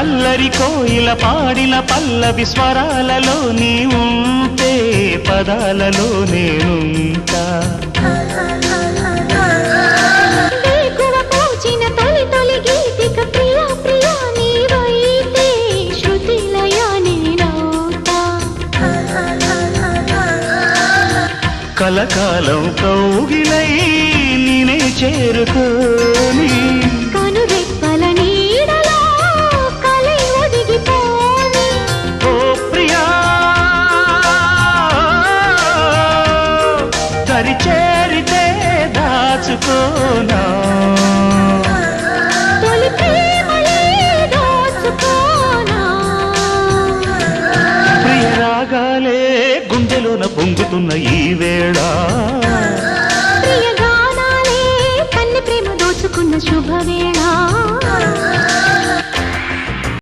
అల్లరి కోయిల పాడిన పల్లవి స్వరాలలో నీ ఉంటే పదాలలో నేనుంటా కలకాలం కౌగిలై నేనే చేరుకోని కనురెప్పల నీడలో కలై ఒదిగిపోని ఓ ప్రియా దరి చేరితే దాచుకోనా తొలి ప్రేమలే దోచుకోనా ప్రియ రాగాలే గుండెలోన పొంగుతున్న ఈ వేళ ప్రియ గానాలే కన్నె ప్రేమ దోచుకున్న శుభవేళ